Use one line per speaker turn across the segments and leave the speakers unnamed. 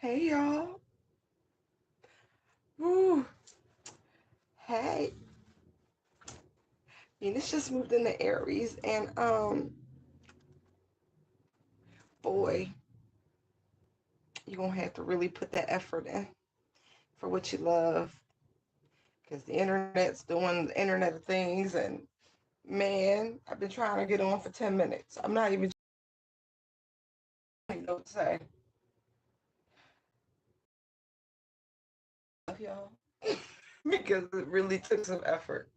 Hey y'all. Woo. Hey. Venus just moved into Aries and boy, you're gonna have to really put that effort in for what you love. Cause the internet's doing the internet of things and man, I've been trying to get on for 10 minutes. I'm not even know what to say. Love y'all. Because it really took some effort.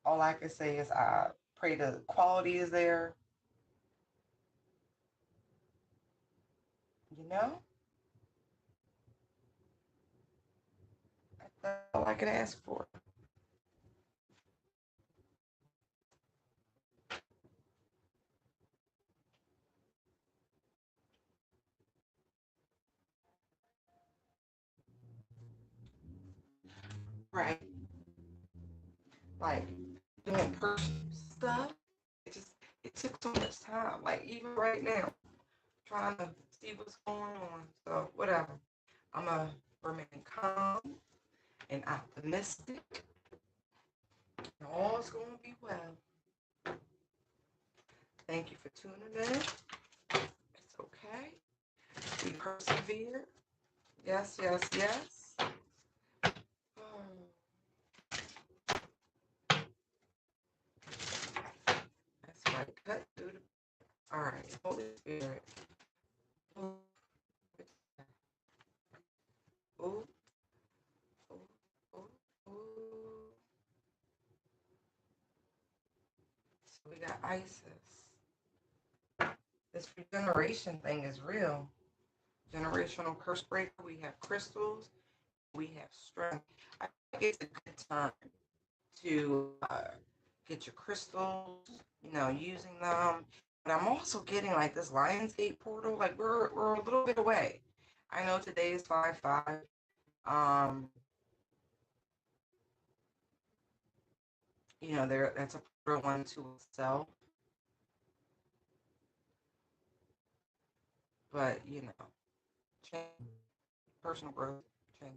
All I can say is I pray the quality is there, you know? That's all I can ask for. Right. Like doing personal stuff. It took so much time. Like even right now, trying to see what's going on. So whatever. I'ma remain calm and optimistic. And all's gonna be well. Thank you for tuning in. It's okay. We persevere. Yes, yes, yes. Oh, that's right. Cut through the. All right, Holy Spirit. Ooh, ooh, ooh, ooh, ooh. So we got Isis. This regeneration thing is real. Generational curse breaker. We have crystals. We have strength. I think it's a good time to get your crystals. Using them. But I'm also getting like this Lionsgate portal. Like we're a little bit away. I know today is 5/5. Um, there that's a portal unto itself. But change, personal growth, change.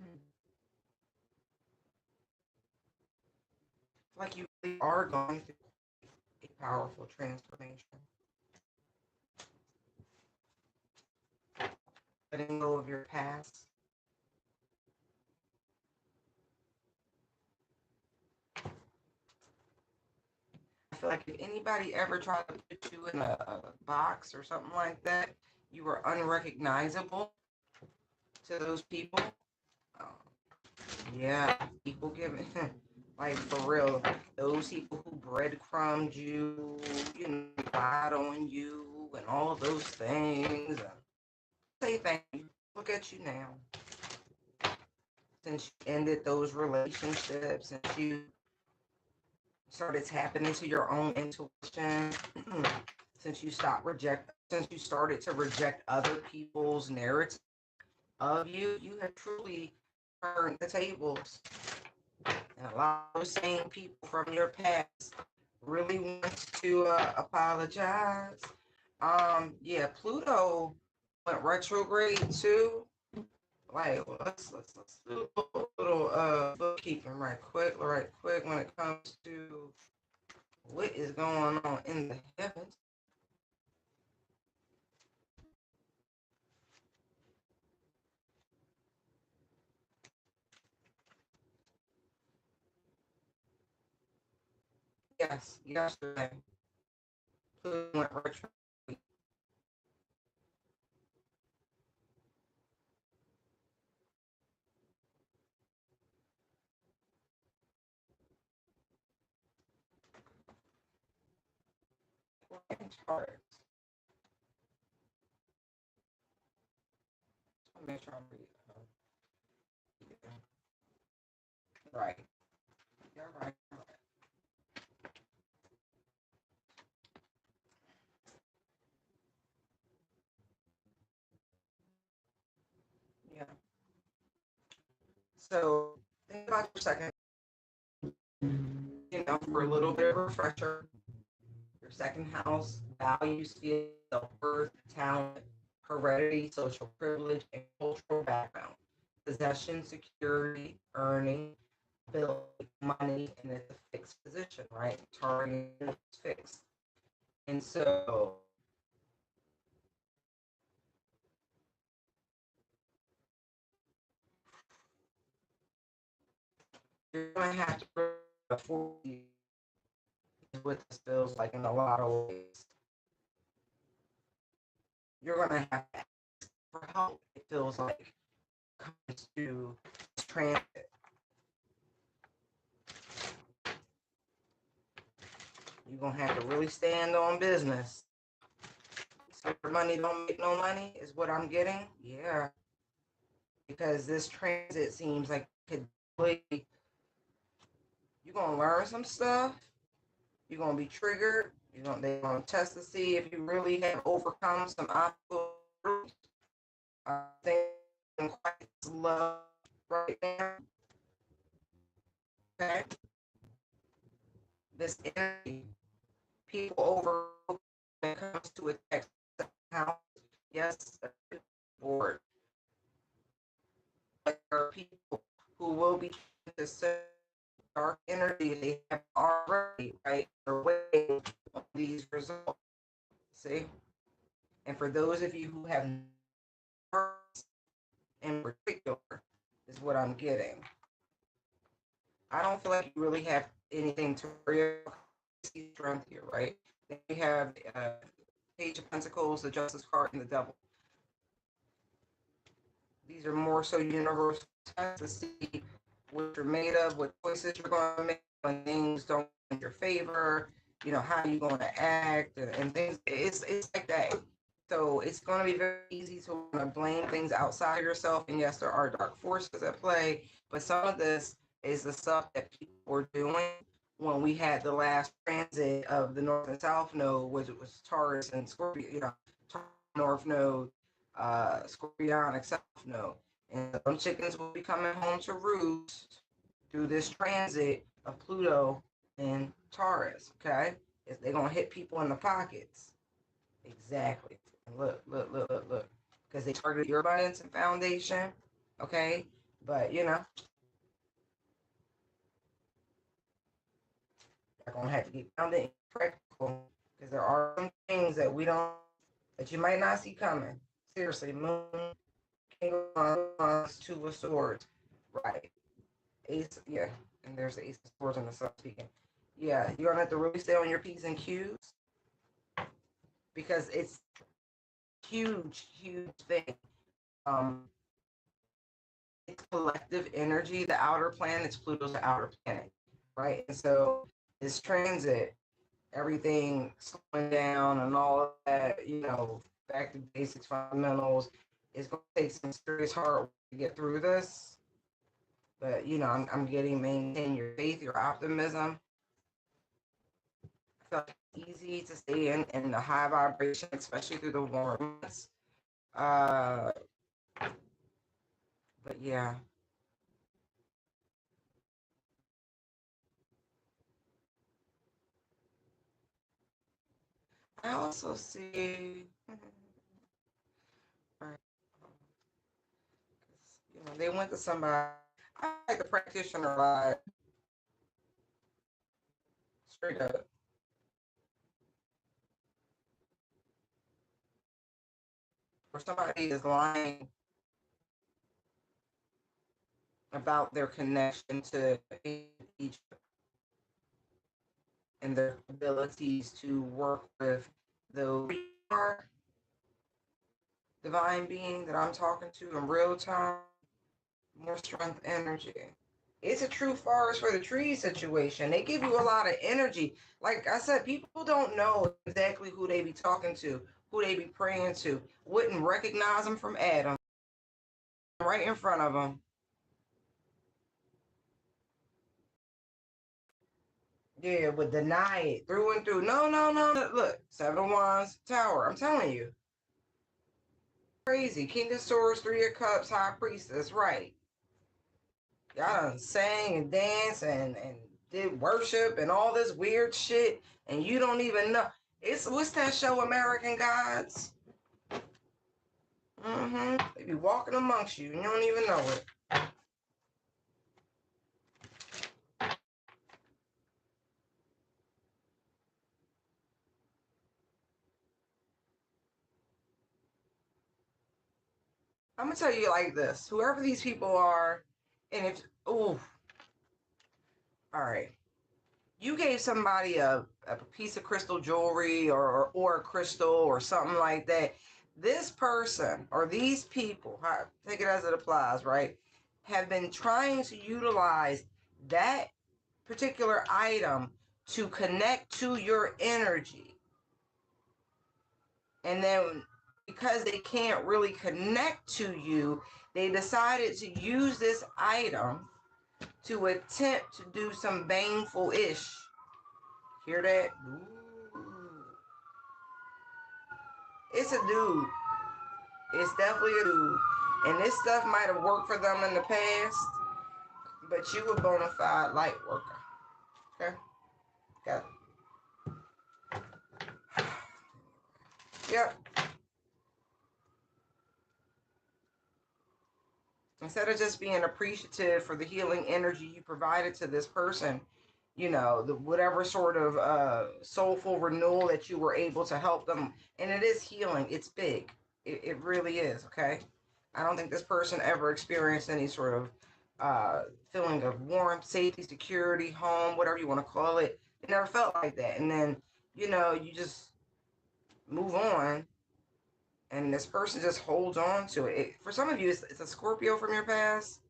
Hmm. Like you really are going through a powerful transformation. Letting go of your past. I feel like if anybody ever tried to put you in a box or something like that, you were unrecognizable to those people. Um, yeah, people giving, like for real, those people who breadcrumbed you, lied on you, and all of those things. Say thank you. Look at you now. Since you ended those relationships, and you started tapping into your own intuition, since you started to reject other people's narrative of you, you have truly turned the tables. And a lot of those same people from your past really want to apologize. Yeah, Pluto went retrograde too. Like, let's do a little bookkeeping right quick when it comes to what is going on in the heavens. Yes, yesterday Pluto went retrograde. Chart. Make sure I'm reading. Yeah. Right. You're right. Yeah. So think about your second, for a little bit of refresher. Your second house, values, skills, self-worth, talent, heredity, social privilege, and cultural background. Possession, security, earning, ability, money, and it's a fixed position, right? Target is fixed. And so you're gonna have to afford what this feels like in a lot of ways. You're gonna have to ask for help. It feels like comes to transit. You're gonna have to really stand on business. So your money don't make no money is what I'm getting. Yeah, because this transit seems like it could really, you're gonna learn some stuff. You're gonna be triggered. They're gonna test to see if you really have overcome some obstacles. I think I'm quite slow right now. Okay, this energy, people over when it comes to a text house. Yes, board. But there are people who will be trying to set dark energy they have already, right? They're waiting on these results. See? And for those of you who have in particular, is what I'm getting. I don't feel like you really have anything to worry about. Strength here, right? Then we have Page of Pentacles, the Justice card, and the Devil. These are more so universal tests to see what you're made of, what choices you're going to make when things don't go in your favor, how you're going to act and things. It's like that. So it's going to be very easy to want to blame things outside yourself. And yes, there are dark forces at play, but some of this is the stuff that people were doing when we had the last transit of the North and South node, which it was Taurus and Scorpio, North node, Scorpionic South node. And some chickens will be coming home to roost through this transit of Pluto and Taurus, okay? They're going to hit people in the pockets. Exactly. And look. Because they targeted your abundance and foundation, okay? But, you're going to have to get grounded and practical because there are some things that you might not see coming. Seriously, Moon, King of Wands, Two of Swords. Right. Ace, yeah. And there's the Ace of Swords on the sub speaking. Yeah, you're going to have to really stay on your P's and Q's because it's huge thing. It's collective energy. The outer planets, Pluto's the outer planet, right? And so this transit, everything slowing down and all of that, back to basics, fundamentals, is going to take some serious hard work to get through this. But I'm getting maintain your faith, your optimism. I feel like it's easy to stay in the high vibration, especially through the warm months. But yeah. I also see, they went to somebody. I like the practitioner line straight up. Or somebody is lying about their connection to each and their abilities to work with the divine being that I'm talking to in real time. More strength energy. It's a true forest for the trees situation. They give you a lot of energy. Like I said, people don't know exactly who they be talking to, who they be praying to. Wouldn't recognize them from Adam right in front of them. Yeah, would deny it through and through. No. Look, Seven of Wands, Tower. I'm telling you. Crazy. King of Swords, Three of Cups, High Priestess. Right. Y'all done sang and danced and did worship and all this weird shit. And you don't even know. It's what's that show, American Gods? They be walking amongst you and you don't even know it. I'm gonna tell you like this: whoever these people are, and if all right, you gave somebody a piece of crystal jewelry or a crystal or something like that. This person or these people, take it as it applies, right, have been trying to utilize that particular item to connect to your energy. And then because they can't really connect to you, they decided to use this item to attempt to do some baneful ish. Hear that? Ooh. It's a dude. It's definitely a dude. And this stuff might have worked for them in the past, but you a bona fide light worker. Okay? Got it. Yep. Instead of just being appreciative for the healing energy you provided to this person, you know, the whatever sort of soulful renewal that you were able to help them, and it is healing. It's big. It really is. Okay, I don't think this person ever experienced any sort of feeling of warmth, safety, security, home, whatever you want to call it. It never felt like that, and then you just move on, and this person just holds on to it. For some of you, it's a Scorpio from your past,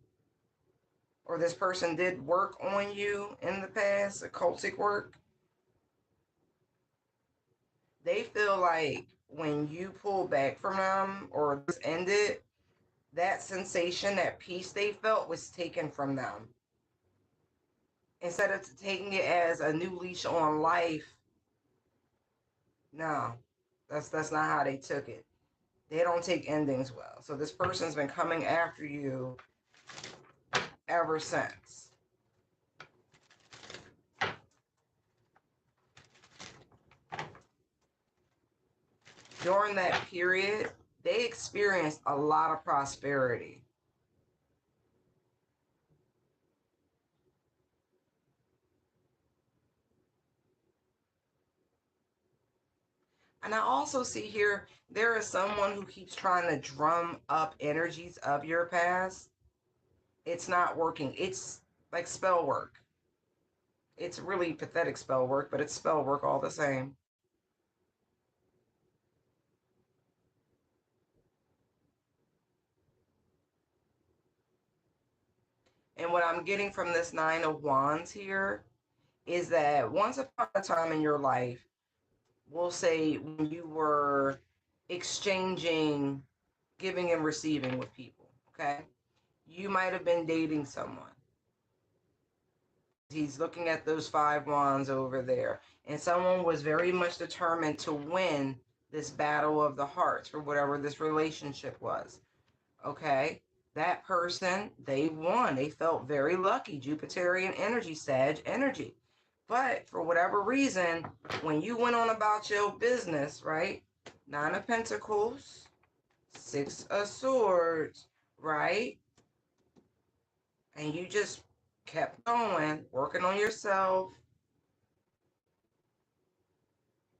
or this person did work on you in the past, occultic work. They feel like when you pull back from them or this ended, that sensation, that peace they felt was taken from them. Instead of taking it as a new leash on life, no, that's not how they took it. They don't take endings well. So this person's been coming after you ever since. During that period, they experienced a lot of prosperity. And I also see here there is someone who keeps trying to drum up energies of your past. It's not working. It's like spell work. It's really pathetic spell work, but it's spell work all the same. And what I'm getting from this Nine of Wands here is that once upon a time in your life, we'll say when you were exchanging, giving and receiving with people, okay? You might have been dating someone. He's looking at those five wands over there, and someone was very much determined to win this battle of the hearts for whatever this relationship was. Okay, that person, they won. They felt very lucky. Jupiterian energy, Sag energy. But for whatever reason, when you went on about your business, right? Nine of Pentacles, Six of Swords, right? And you just kept going, working on yourself,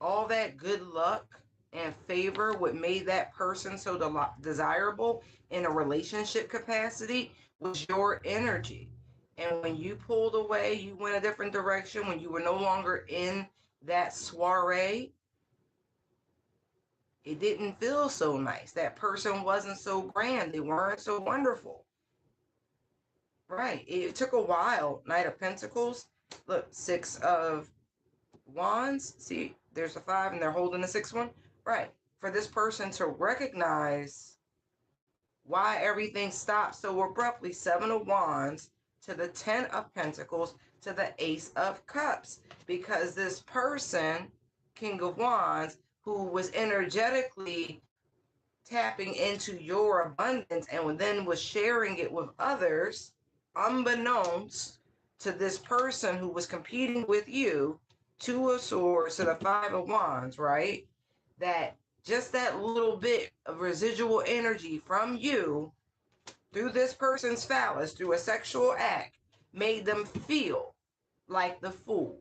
all that good luck and favor, what made that person so desirable in a relationship capacity was your energy. And when you pulled away, you went a different direction, when you were no longer in that soiree, it didn't feel so nice. That person wasn't so grand. They weren't so wonderful. Right. It took a while. Knight of Pentacles. Look, Six of Wands. See, there's a five and they're holding the sixth one. Right. For this person to recognize why everything stopped so abruptly. Seven of Wands to the Ten of Pentacles to the Ace of Cups. Because this person, King of Wands, who was energetically tapping into your abundance and then was sharing it with others, unbeknownst to this person who was competing with you, Two of Swords to the Five of Wands, right? That just that little bit of residual energy from you through this person's phallus, through a sexual act, made them feel like the fool.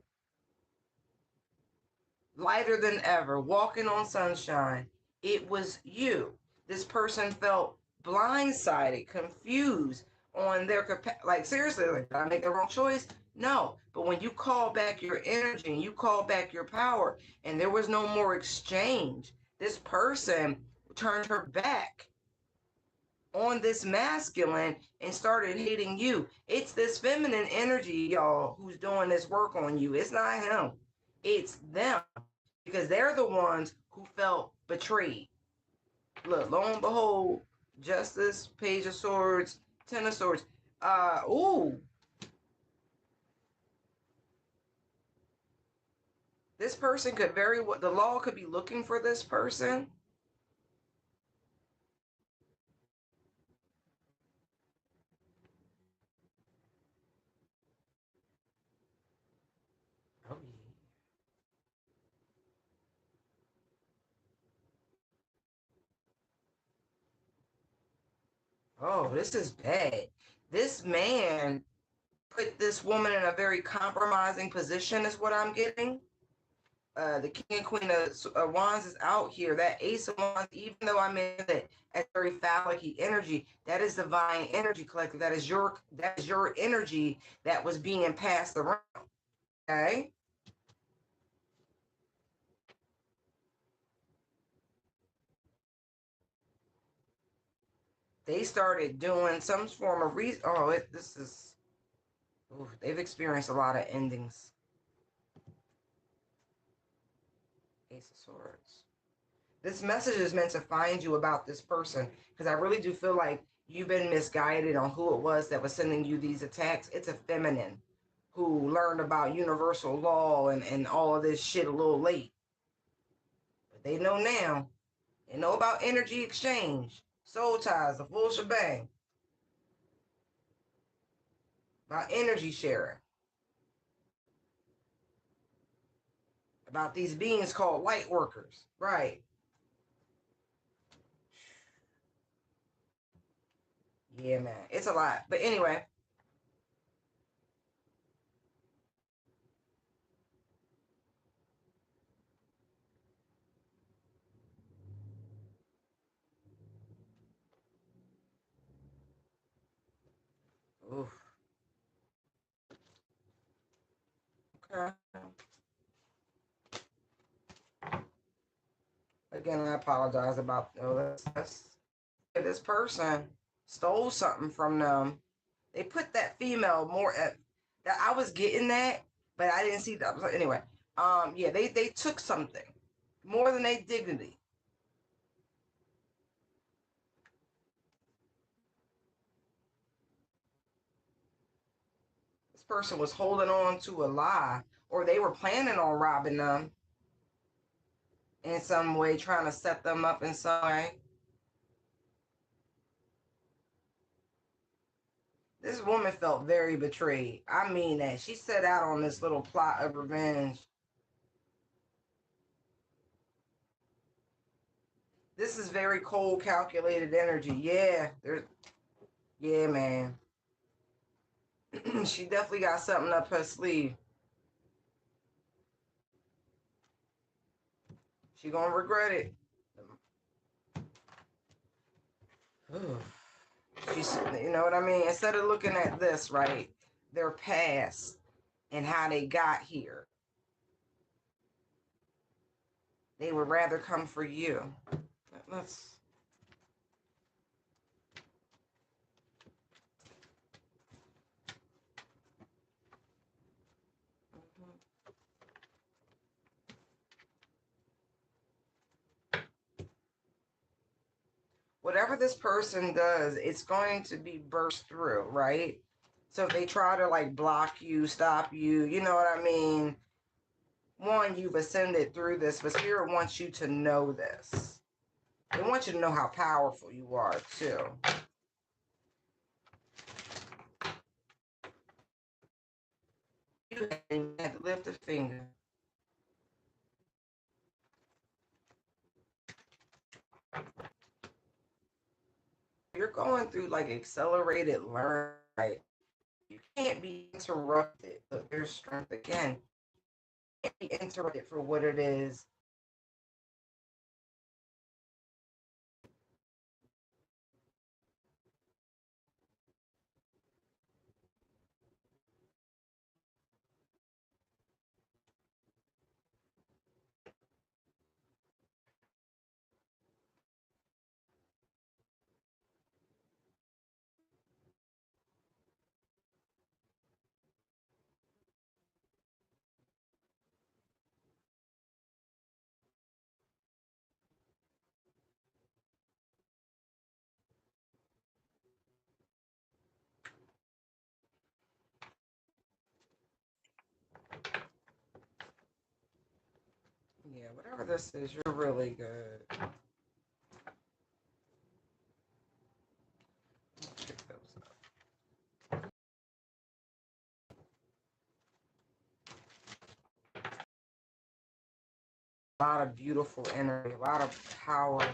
Lighter than ever, walking on sunshine. It was you. This person felt blindsided, confused on their like seriously, like, did I make the wrong choice? No. But when you call back your energy and you call back your power, and there was no more exchange, this person turned her back on this masculine and started hating you. It's this feminine energy, y'all, who's doing this work on you. It's not him. It's them, because they're the ones who felt betrayed. Look, lo and behold, Justice, Page of Swords, Ten of Swords. Ooh. This person could very well, the law could be looking for this person. Oh, yeah. Oh, this is bad. This man put this woman in a very compromising position, is what I'm getting. The King and Queen of Wands is out here. That Ace of Wands, even though I'm in it as very phallic energy, that is divine energy collective. That is your energy that was being passed around. Okay. They started doing some form of reason. Oh, this is. Ooh, they've experienced a lot of endings. Ace of Swords. This message is meant to find you about this person, because I really do feel like you've been misguided on who it was that was sending you these attacks. It's a feminine who learned about universal law and all of this shit a little late. But they know now. They know about energy exchange, soul ties, the full shebang, about energy sharing, about these beings called light workers. Right. Yeah, man. It's a lot. But anyway. Oof. Okay. Again, I apologize about this person stole something from them. They put that female more at that. I was getting that, but I didn't see that. Anyway, yeah, they took something more than a dignity. This person was holding on to a lie, or they were planning on robbing them in some way, trying to set them up in some way. This woman felt very betrayed. I mean that. She set out on this little plot of revenge. This is very cold, calculated energy. Yeah, yeah, man. She definitely got something up her sleeve. She gonna regret it. She's, you know what I mean? Instead of looking at this, right, their past and how they got here, they would rather come for you. Let's. Whatever this person does, it's going to be burst through, right? So if they try to like block you, stop you, you know what I mean? One, you've ascended through this, but Spirit wants you to know this. They want you to know how powerful you are, too. You had to lift a finger. you're going through like accelerated learning. Right? You can't be interrupted. Look, there's strength again. You can't be interrupted for what it is. Yeah, whatever this is, you're really good. Pick those up. A lot of beautiful energy, a lot of power.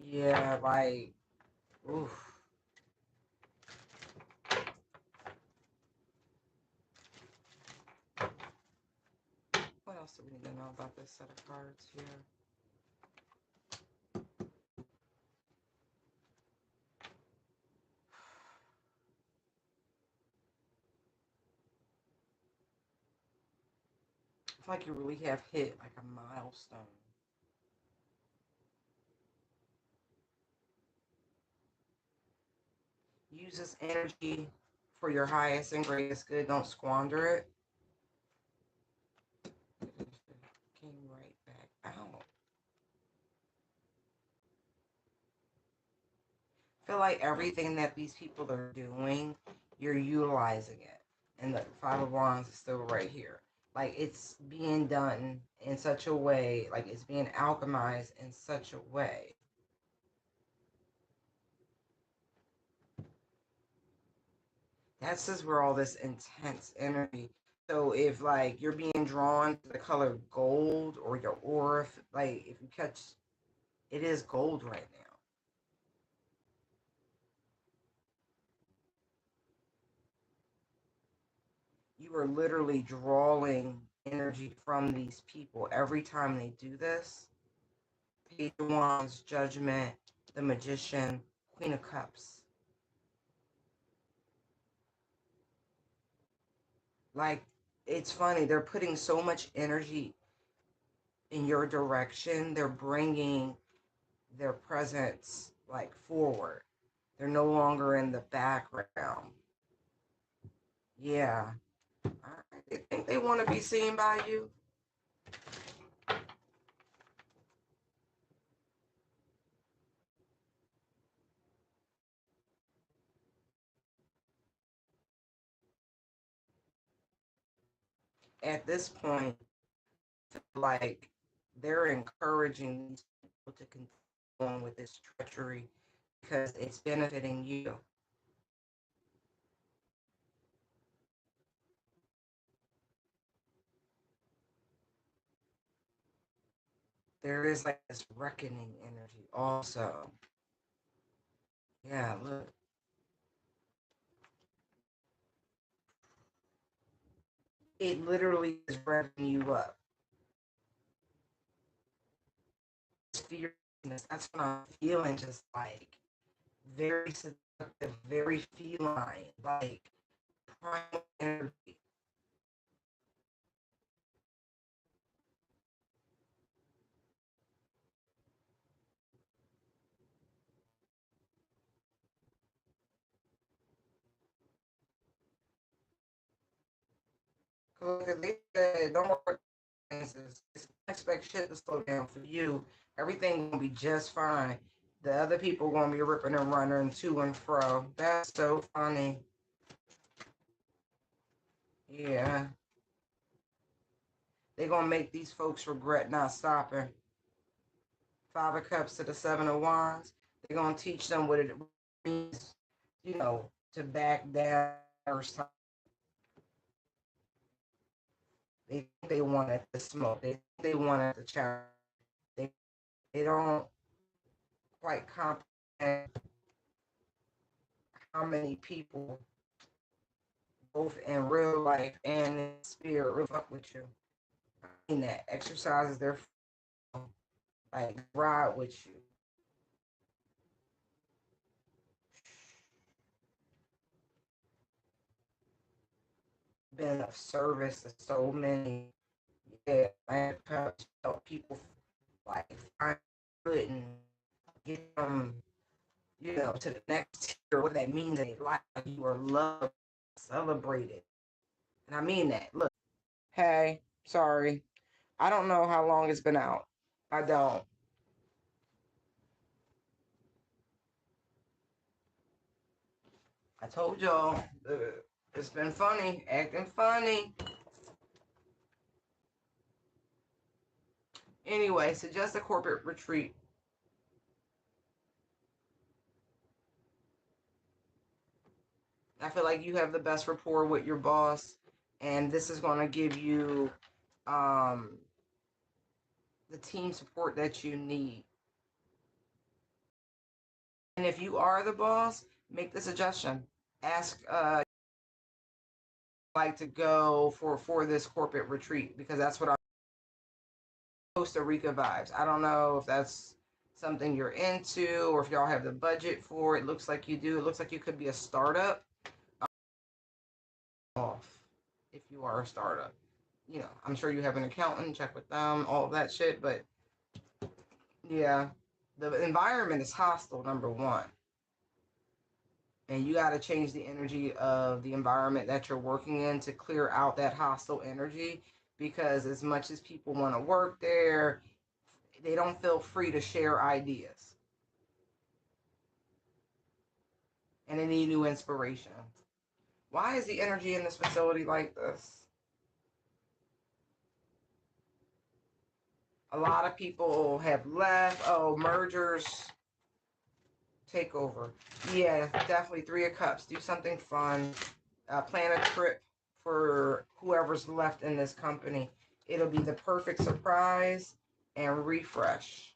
Yeah, like, oof. What else do we need to know about this set of cards here? It's like you really have hit like a milestone. Use this energy for your highest and greatest good. Don't squander it. Came right back out. I feel like everything that these people are doing, you're utilizing it. And the Five of Wands is still right here. Like it's being done in such a way, like it's being alchemized in such a way. That's just where all this intense energy. So if like you're being drawn to the color gold or your aura, like if you catch, it is gold right now. You are literally drawing energy from these people every time they do this. Page of Wands, Judgment, the Magician, Queen of Cups. Like, it's funny. They're putting so much energy in your direction. They're bringing their presence, like, forward. They're no longer in the background. Yeah. They think they want to be seen by you. At this point, like they're encouraging these people to continue on with this treachery because it's benefiting you. There is like this reckoning energy also. Yeah, look, it literally is revving you up. It's fierceness. That's what I'm feeling, just like very seductive, very feline, like primal energy. Because they said, don't worry, expect shit to slow down for you. Everything gonna be just fine. The other people gonna be ripping and running to and fro. That's so funny. Yeah, they gonna make these folks regret not stopping. Five of Cups to the Seven of Wands. They're gonna teach them what it means, to back down or something. They think they wanted the smoke. They wanted the challenge. They they don't. quite competent how many people, both in real life and in spirit, will fuck with you. I mean that exercises their like ride with you. Been of service to so many. Yeah, I help people like find good and get them, to the next tier. What that means in their life, like you are loved, celebrated, and I mean that. Look, hey, sorry, I don't know how long it's been out. I don't. I told y'all, it's been funny, acting funny. Anyway, suggest a corporate retreat. I feel like you have the best rapport with your boss, and this is going to give you um, the team support that you need. And if you are the boss, make the suggestion. Ask, like to go for this corporate retreat because that's what I'm Costa Rica vibes. I don't know if that's something you're into or if y'all have the budget for it. Looks like you do. It looks like you could be a startup off if you are a startup. I'm sure you have an accountant, check with them, all of that shit. But yeah, the environment is hostile, number one. And you got to change the energy of the environment that you're working in to clear out that hostile energy. Because as much as people want to work there, they don't feel free to share ideas. And they need new inspiration. Why is the energy in this facility like this? A lot of people have left. Oh, mergers, takeover. Yeah, definitely 3 of Cups. Do something fun. Plan a trip for whoever's left in this company. It'll be the perfect surprise and refresh.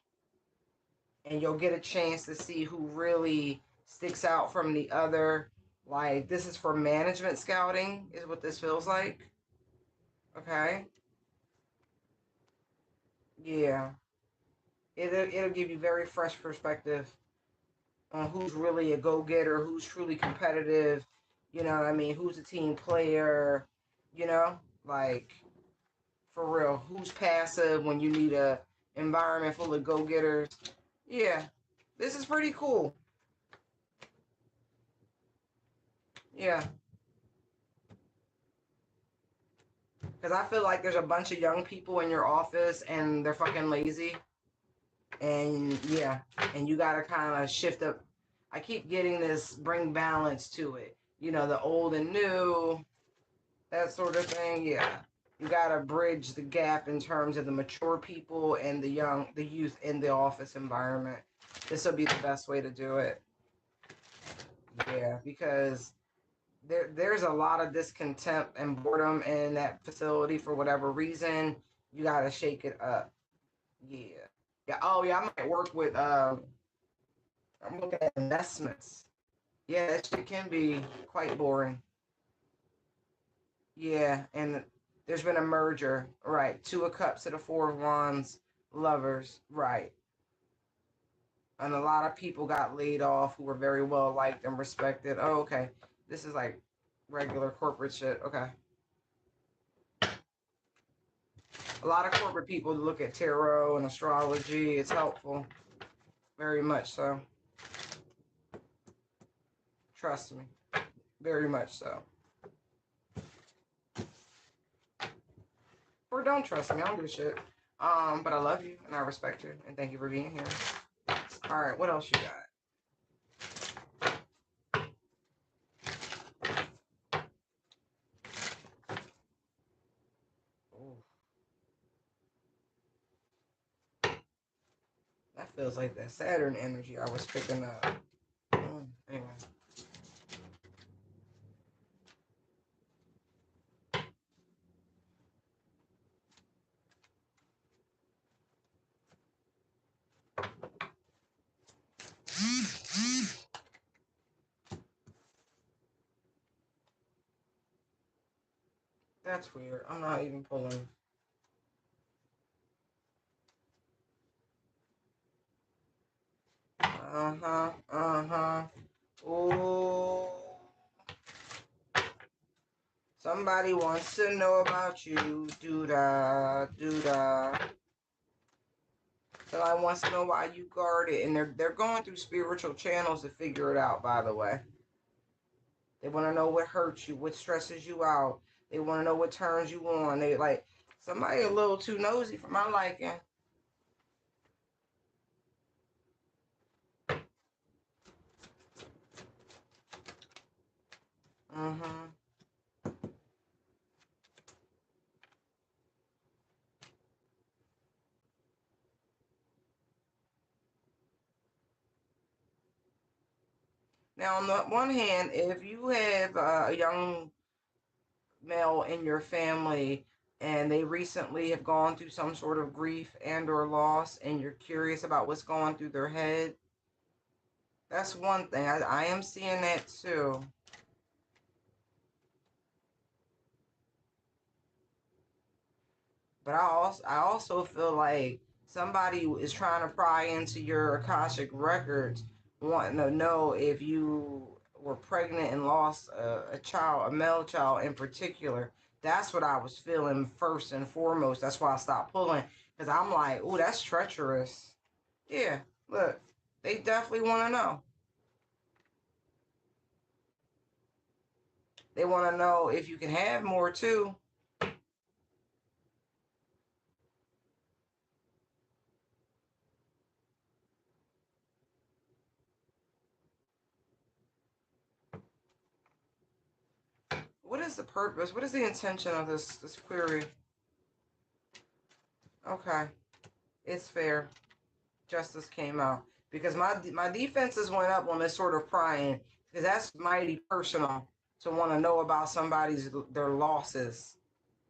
And you'll get a chance to see who really sticks out from the other. Like, this is for management scouting, is what this feels like. Okay? Yeah. It'll give you very fresh perspective on who's really a go-getter, who's truly competitive, you know what I mean? Who's a team player, you know? Like, for real, who's passive when you need a environment full of go-getters. Yeah, this is pretty cool. Yeah. Because I feel like there's a bunch of young people in your office and they're fucking lazy. And yeah, and you got to kind of shift up. I keep getting this bring balance to it. The old and new, that sort of thing. Yeah. You got to bridge the gap in terms of the mature people and the youth in the office environment. This will be the best way to do it. Yeah, because there's a lot of discontent and boredom in that facility for whatever reason. You got to shake it up. Yeah. Yeah. Oh, yeah. I might work with. I'm looking at investments. Yeah, that shit can be quite boring. Yeah, and there's been a merger, right? 2 of Cups to the 4 of Wands, lovers, right? And a lot of people got laid off who were very well liked and respected. Oh, okay. This is like regular corporate shit. Okay. A lot of corporate people look at tarot and astrology. It's helpful. Very much so. Trust me. Very much so. Or don't trust me. I don't give a shit. But I love you and I respect you and thank you for being here. All right, what else you got? Ooh, that feels like that Saturn energy I was picking up. Anyway. That's weird. I'm not even pulling. Uh-huh. Uh-huh. Ooh. Somebody wants to know about you. Do-da. Do-da. Somebody wants to know why you guard it. And they're going through spiritual channels to figure it out, by the way. They want to know what hurts you, what stresses you out. They want to know what turns you on. They like somebody a little too nosy for my liking. Mm-hmm. Now, on the one hand, if you have a young male in your family and they recently have gone through some sort of grief and or loss and you're curious about what's going through their head, that's one thing. I am seeing that too. But I also feel like somebody is trying to pry into your Akashic records, wanting to know if you were pregnant and lost a child, a male child in particular. That's what I was feeling first and foremost. That's why I stopped pulling, because I'm like, oh, that's treacherous. Yeah, look, they definitely want to know. They want to know if you can have more too. What is the purpose? What is the intention of this query? Okay, it's fair. Justice came out because my defenses went up on this sort of prying, because that's mighty personal to want to know about somebody's their losses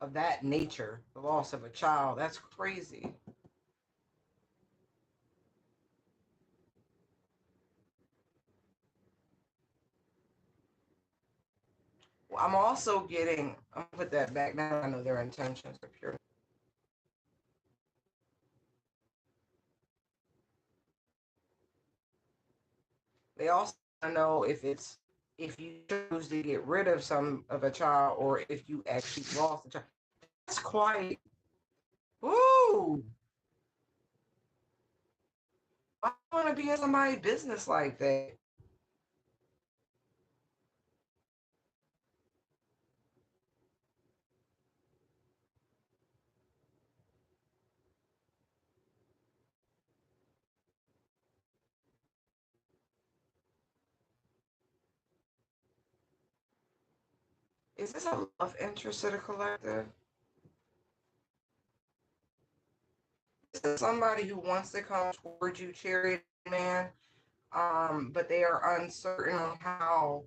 of that nature, the loss of a child. That's crazy. Well, I'm also getting. I'm gonna put that back now. I know their intentions are pure. They also know if you choose to get rid of some of a child or if you actually lost a child. That's quite. Ooh, I want to be in somebody's business like that. Is this a love interest to the collective? Is this somebody who wants to come towards you, Cherry Man, but they are uncertain on how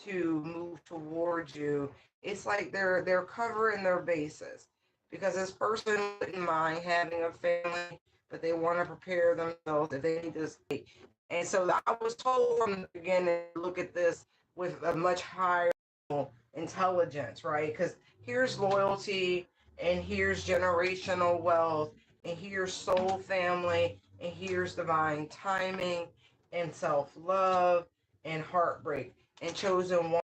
to move towards you? It's like they're covering their bases because this person wouldn't mind having a family, but they want to prepare themselves if they need to stay. And so I was told from the beginning to look at this with a much higher intelligence, right? Because here's loyalty, and here's generational wealth, and here's soul family, and here's divine timing, and self love, and heartbreak, and chosen one.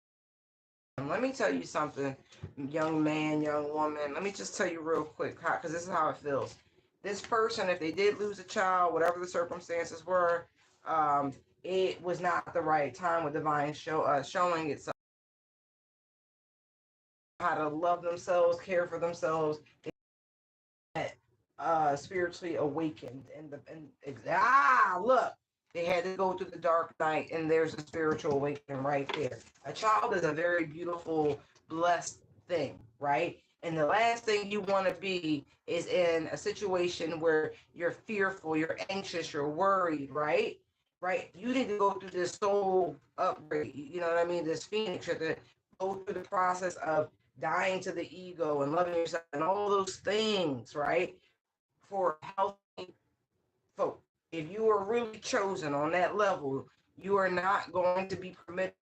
Let me tell you something, young man, young woman. Let me just tell you real quick, because this is how it feels. This person, if they did lose a child, whatever the circumstances were, um, it was not the right time with divine showing itself how to love themselves, care for themselves, spiritually awakened, and look, they had to go through the dark night, and there's a spiritual awakening right there. A child is a very beautiful, blessed thing, right? And the last thing you want to be is in a situation where you're fearful, you're anxious, you're worried, right? Right? You need to go through this soul upgrade. You know what I mean? This phoenix, you have to go through the process of dying to the ego and loving yourself and all those things, right? For healthy folk. If you are really chosen on that level, you are not going to be permitted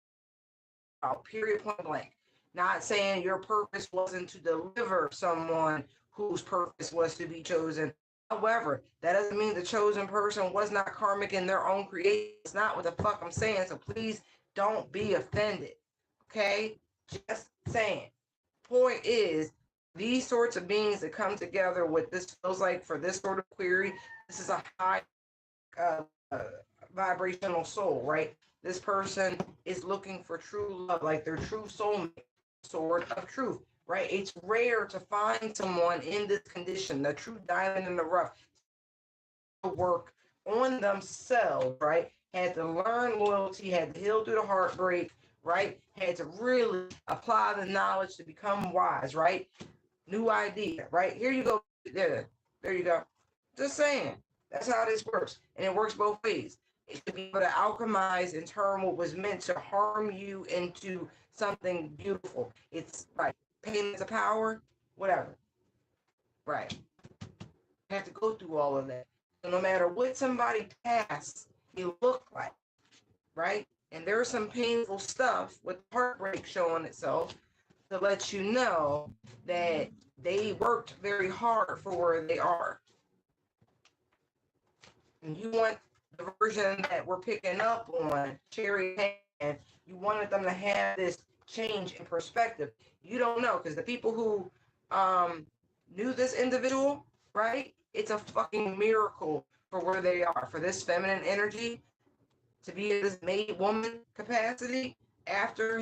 out, period, point blank. Not saying your purpose wasn't to deliver someone whose purpose was to be chosen. However, that doesn't mean the chosen person was not karmic in their own creation. It's not what the fuck I'm saying. So please don't be offended. Okay? Just saying. Point is, these sorts of beings that come together with this feels like for this sort of query, this is a high uh, uh, vibrational soul, right? This person is looking for true love, like their true soulmate, sword of truth, right? It's rare to find someone in this condition, the true diamond in the rough, work on themselves, right? Had to learn loyalty, had to heal through the heartbreak, right? Had to really apply the knowledge to become wise, right? New idea, right? Here you go. There you go. Just saying. That's how this works. And it works both ways. It should be able to alchemize and turn what was meant to harm you into something beautiful. It's right. Pain is a power, whatever. Right. You have to go through all of that. So no matter what somebody past you look like, right? And there's some painful stuff with heartbreak showing itself to let you know that they worked very hard for where they are. And you want the version that we're picking up on, cherry hand, you wanted them to have this change in perspective. You don't know, because the people who knew this individual, right? It's a fucking miracle for where they are, for this feminine energy to be in this made woman capacity after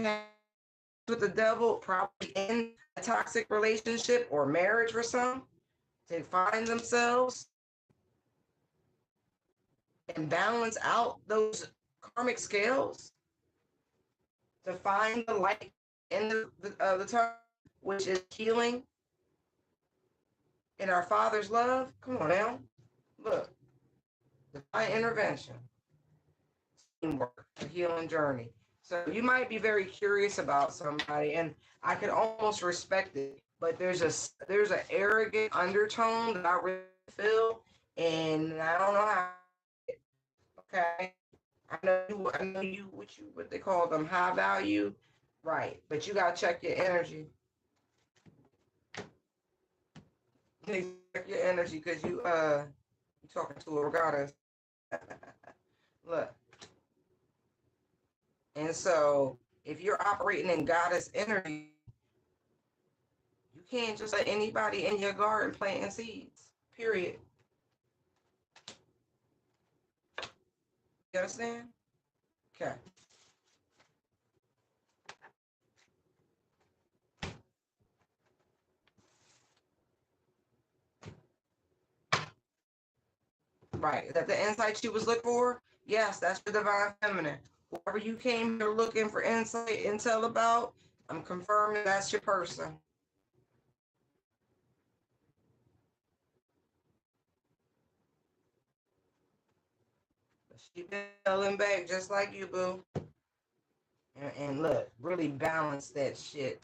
with the devil, probably in a toxic relationship or marriage for some, to find themselves and balance out those karmic scales, to find the light in the tunnel, which is healing in our Father's love. Come on now, look, divine intervention, teamwork, a healing journey. So you might be very curious about somebody, and I could almost respect it, but there's an arrogant undertone that I really feel, and I don't know how. Okay, I know you, what they call them, high value, right? But you gotta check your energy. Check your energy, because you talking to a goddess. Look, and so if you're operating in goddess energy, you can't just let anybody in your garden planting seeds. Period. You understand? Okay. Right. Is that the insight you was looking for? Yes, that's the divine feminine. Whoever you came here looking for insight, intel about, I'm confirming that's your person. She been yelling back just like you, boo. And look, really balance that shit.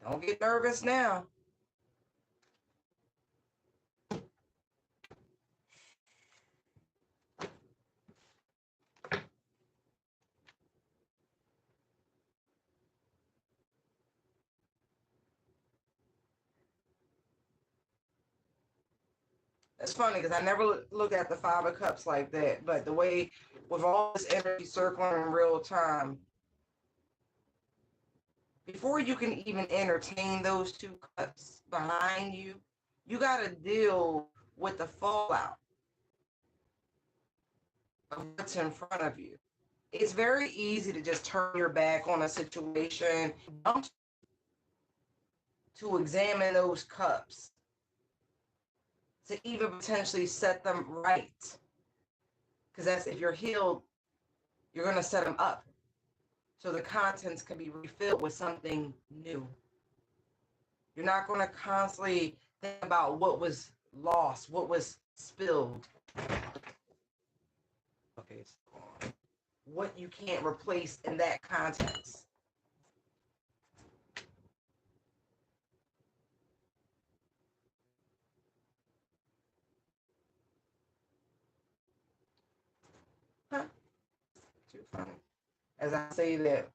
Don't get nervous now. It's funny because I never look at the Five of Cups like that, but the way with all this energy circling in real time, before you can even entertain those two cups behind you, you got to deal with the fallout of what's in front of you. It's very easy to just turn your back on a situation, to examine those cups, to even potentially set them right. Because that's, if you're healed, you're going to set them up so the contents can be refilled with something new. You're not going to constantly think about what was lost, what was spilled. Okay, it's gone. What you can't replace in that context. Huh? Too funny. As I say that,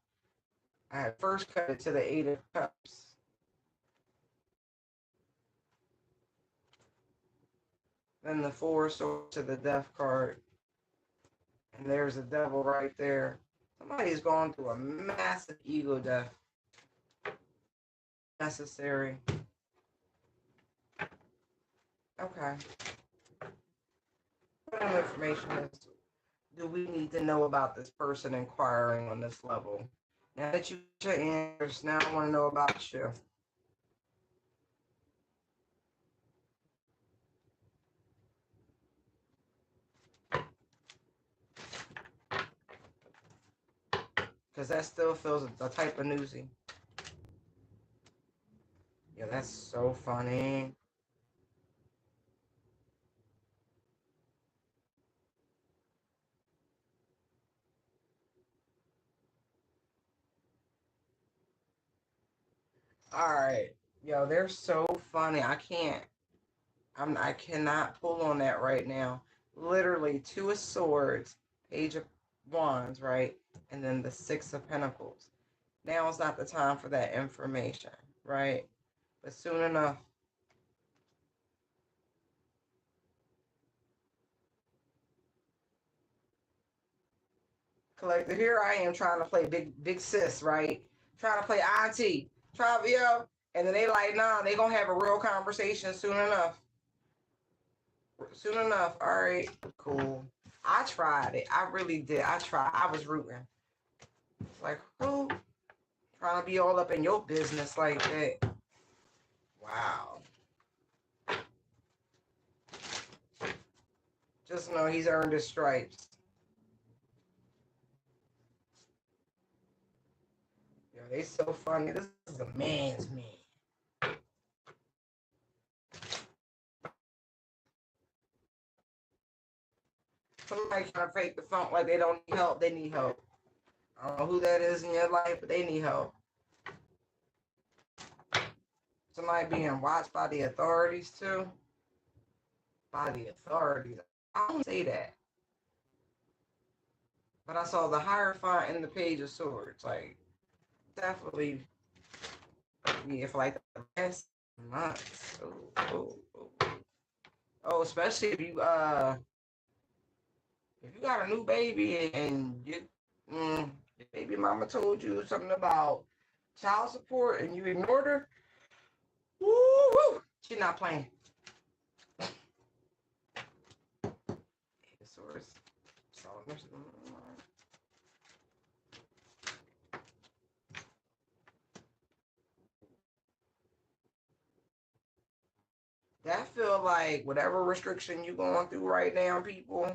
I had first cut it to the Eight of Cups. Then the Four of Swords to the Death card. And there's the Devil right there. Somebody's going through a massive ego death. Necessary. Okay. What other information do we need to know about this person inquiring on this level? Now that you get your answers, now I want to know about you. Because that still feels a type of newsy. Yeah, that's so funny. All right. Yo, they're so funny. I cannot pull on that right now. Literally, Two of Swords, Page of Wands, right? And then the Six of Pentacles. Now is not the time for that information, right? But soon enough. Collective, here I am trying to play big sis, right? Trying to play auntie. And then they like, nah, they gonna have a real conversation soon enough. Soon enough. All right, cool. I tried it. I really did. I tried. I was rooting. Like, who? Trying to be all up in your business like that. Wow. Just know he's earned his stripes. Yo, they so funny. This is a man's man. Somebody trying to fake the funk like they don't need help. They need help. I don't know who that is in your life, but they need help. Somebody being watched by the authorities too. By the authorities. I don't say that. But I saw the Hierophant in the Page of Swords. Like, definitely, yeah, for like the last months. Oh, especially if you got a new baby and your baby mama told you something about child support and you ignored her. Woo! She's not playing. Swords. That feel like whatever restriction you're going through right now, people,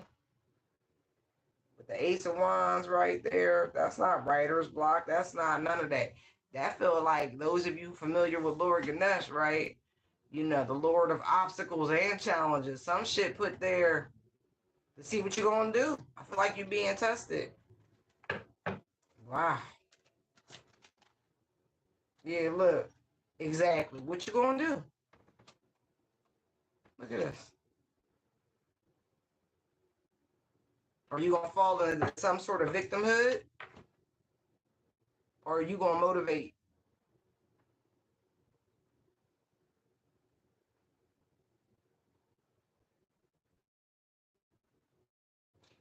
with the Ace of Wands right there, that's not writer's block. That's not none of that. That feel like those of you familiar with Lord Ganesh, right? You know, the Lord of obstacles and challenges. Some shit put there to see what you're going to do. I feel like you're being tested. Wow. Yeah, look. Exactly. What you going to do? Look at this. Are you going to fall into some sort of victimhood? Or are you going to motivate?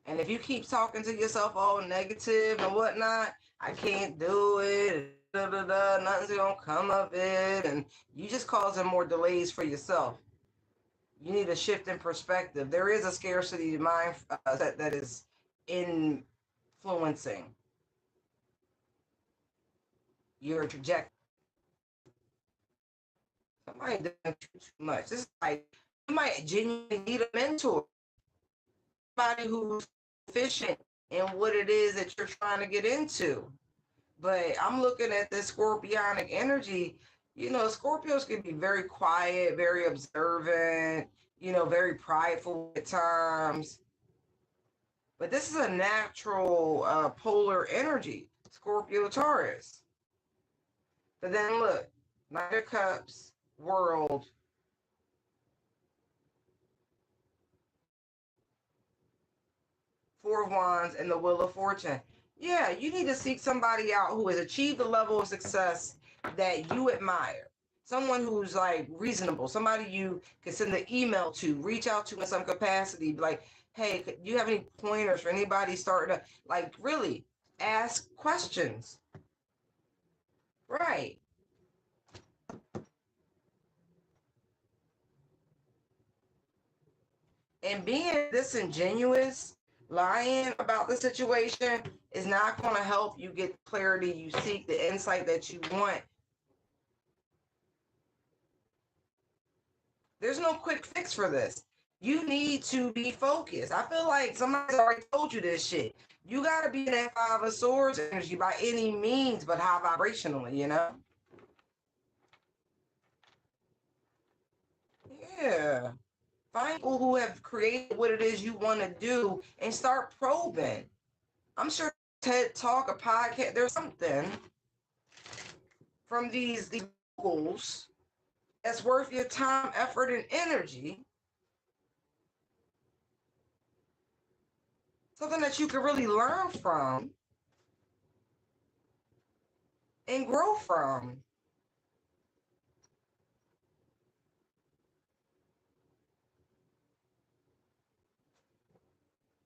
And if you keep talking to yourself all negative and whatnot, I can't do it, nothing's going to come of it, and you just causing more delays for yourself. You need a shift in perspective. There is a scarcity mind that is influencing your trajectory. Somebody doing too much. This is like, you might genuinely need a mentor. Somebody who's efficient in what it is that you're trying to get into. But I'm looking at this scorpionic energy. You know, Scorpios can be very quiet, very observant, you know, very prideful at times. But this is a natural polar energy, Scorpio Taurus. But then look, Knight of Cups, World. Four of Wands and the Wheel of Fortune. Yeah, you need to seek somebody out who has achieved the level of success that you admire. Someone who's like reasonable, somebody you can send an email to, reach out to in some capacity, be like, hey, do you have any pointers for anybody starting to, like, really ask questions? Right. And being disingenuous, lying about the situation is not going to help you get clarity you seek, the insight that you want. There's no quick fix for this. You need to be focused. I feel like somebody's already told you this shit. You got to be in that Five of Swords energy by any means, but high vibrationally, you know? Yeah. Find people who have created what it is you want to do and start probing. I'm sure TED Talk, a podcast, there's something from these goals that's worth your time, effort, and energy. Something that you can really learn from and grow from.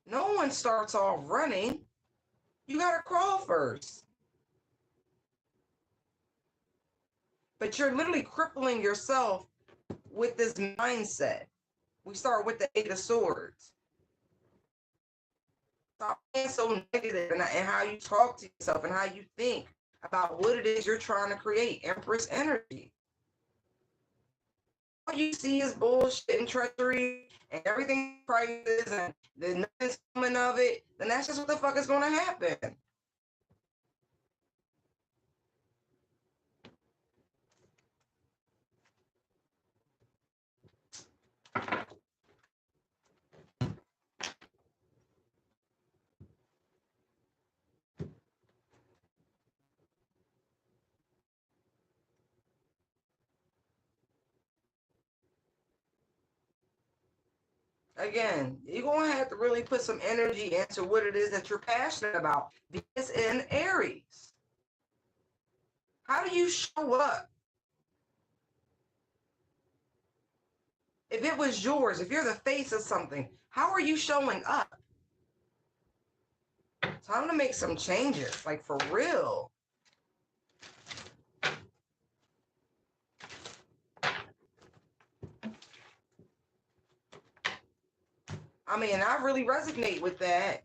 No one starts off running. You got to crawl first. But you're literally crippling yourself with this mindset. We start with the Eight of Swords. Stop being so negative and how you talk to yourself and how you think about what it is you're trying to create. Empress energy. What you see is bullshit and treachery and everything crisis and there's nothing coming of it, then that's just what the fuck is going to happen. Again, you're going to have to really put some energy into what it is that you're passionate about. This in Aries. How do you show up? If it was yours, if you're the face of something, how are you showing up? Time to make some changes, like for real. I mean, I really resonate with that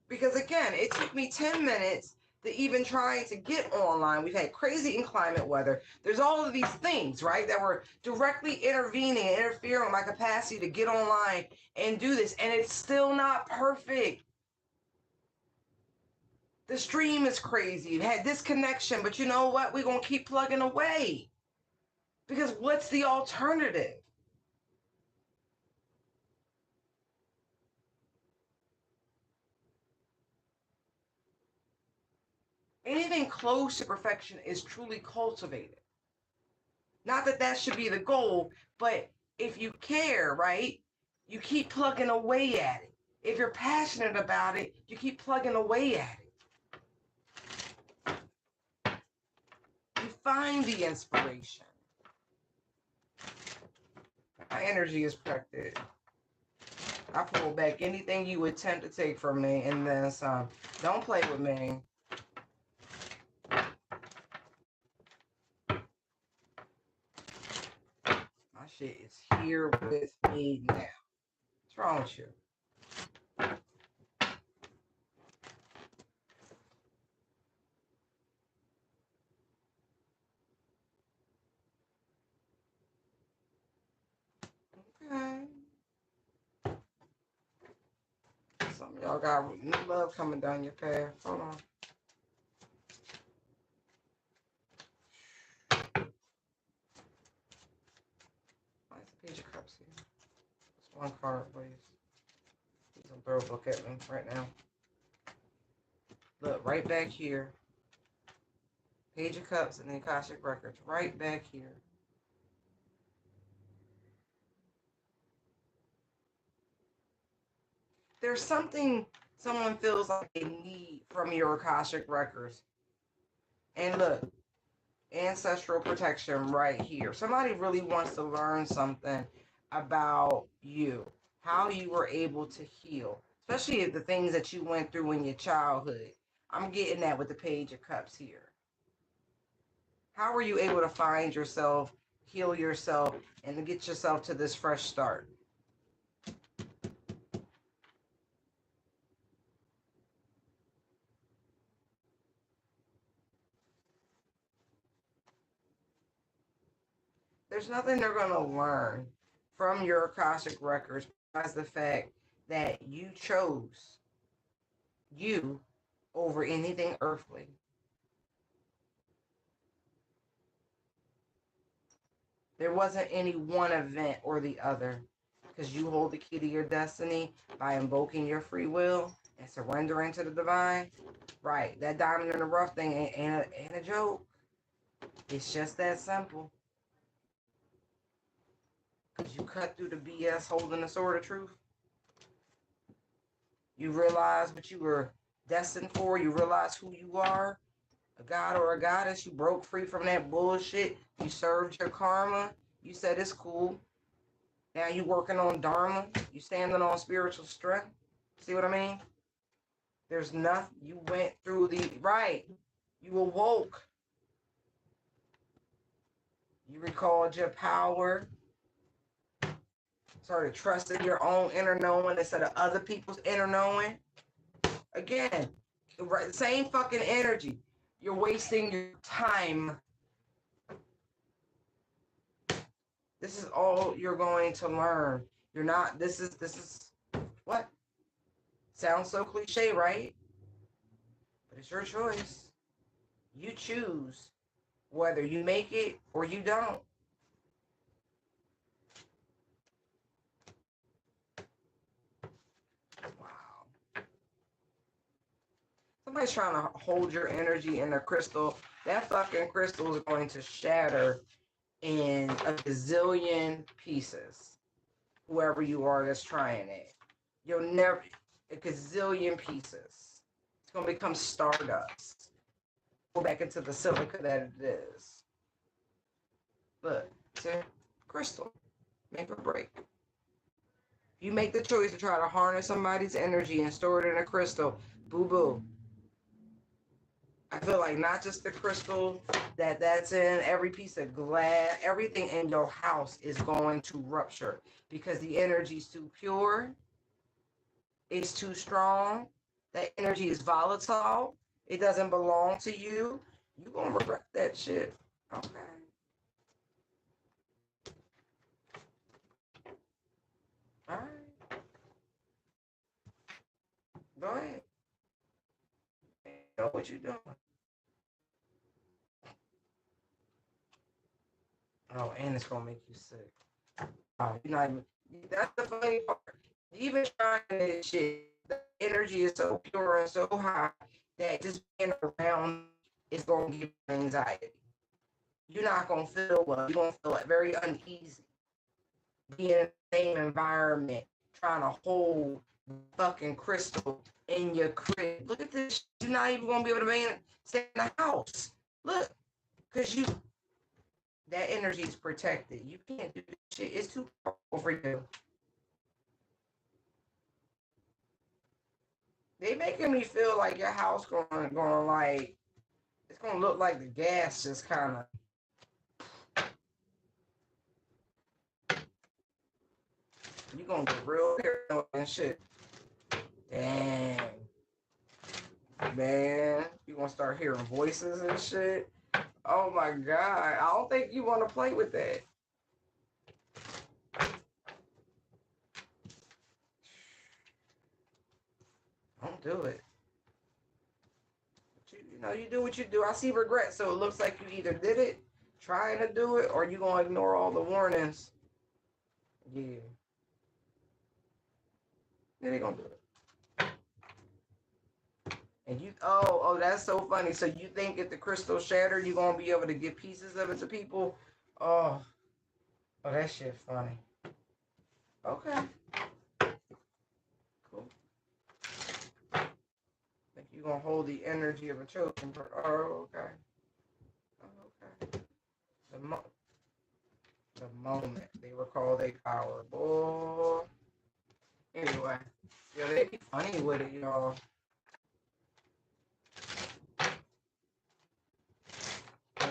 because, again, it took me 10 minutes to even try to get online. We've had crazy inclement weather. There's all of these things, right, that were directly intervening and interfering with my capacity to get online and do this. And it's still not perfect. The stream is crazy. It had disconnection, but you know what? We're going to keep plugging away because what's the alternative? Anything close to perfection is truly cultivated. Not that that should be the goal, but if you care, right, you keep plugging away at it. If you're passionate about it, you keep plugging away at it. You find the inspiration. My energy is protected. I pull back anything you attempt to take from me, and then some. Don't play with me. My shit is here with me now. What's wrong with you? Okay. Some of y'all got new love coming down your path. Hold on. Why is the Page of Cups here? Just one card, please. Please don't throw a book at me right now. Look, right back here. Page of Cups and the Akashic Records. Right back here. There's something someone feels like they need from your Akashic records. And look, ancestral protection right here. Somebody really wants to learn something about you, how you were able to heal, especially the things that you went through in your childhood. I'm getting that with the Page of Cups here. How were you able to find yourself, heal yourself, and to get yourself to this fresh start? There's nothing they're going to learn from your Akashic records besides the fact that you chose you over anything earthly. There wasn't any one event or the other, because you hold the key to your destiny by invoking your free will and surrendering to the divine. Right, that diamond in the rough thing ain't a joke. It's just that simple. Because you cut through the BS holding the sword of truth. You realize what you were destined for. You realize who you are, a god or a goddess. You broke free from that bullshit. You served your karma. You said it's cool. Now you working on dharma. You standing on spiritual strength. See what I mean? There's nothing. You went through the right. You awoke. You recalled your power. Started trusting your own inner knowing instead of other people's inner knowing. Again, right, same fucking energy. You're wasting your time. This is all you're going to learn. You're not, this is what? Sounds so cliche, right? But it's your choice. You choose whether you make it or you don't. Wow. Somebody's trying to hold your energy in a crystal. That fucking crystal is going to shatter in a gazillion pieces. Whoever you are that's trying it. You'll never, a gazillion pieces. It's going to become stardust. Go back into the silica that it is. Look, see, crystal, make or break. You make the choice to try to harness somebody's energy and store it in a crystal, boo-boo. I feel like not just the crystal that's in every piece of glass, everything in your house is going to rupture because the energy is too pure, it's too strong, that energy is volatile, it doesn't belong to you. You're going to regret that shit. Okay. All right. Go ahead. You know what you're doing. Oh, and it's going to make you sick. You're not even, that's the funny part. Even trying this shit, the energy is so pure and so high that just being around is going to give you anxiety. You're not going to feel well. You're going to feel very uneasy. Being in the same environment, trying to hold the fucking crystal in your crib. Look at this. You're not even going to be able to stay in the house. Look, because that energy is protected. You can't do this shit. It's too powerful for you. They making me feel like your house going like, it's going to look like the gas just kind of. You're going to get real paranoid and shit. Dang. Man, you're going to start hearing voices and shit. Oh my God. I don't think you want to play with that. Don't do it. You do what you do. I see regret, so it looks like you either did it, trying to do it, or you going to ignore all the warnings. Yeah. Then they going to do it. And that's so funny. So you think if the crystal shattered, you're going to be able to give pieces of it to people? Oh, that shit funny. Okay. Cool. Thank you. You're going to hold the energy of a chosen person. Oh, okay. Oh, okay. The moment they recall their power. Boy. Anyway. Yeah, they be funny with it, y'all.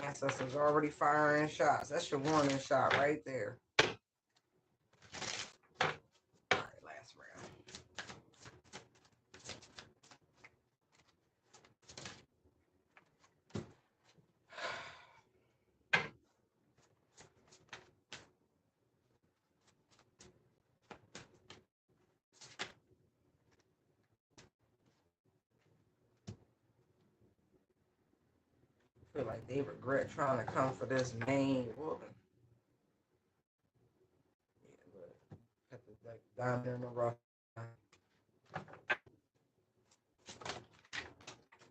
Ancestors already firing shots. That's your warning shot right there. All right, last round. I feel like they regret trying to come for this main woman. Yeah, look. Got the like, diamond in the rough.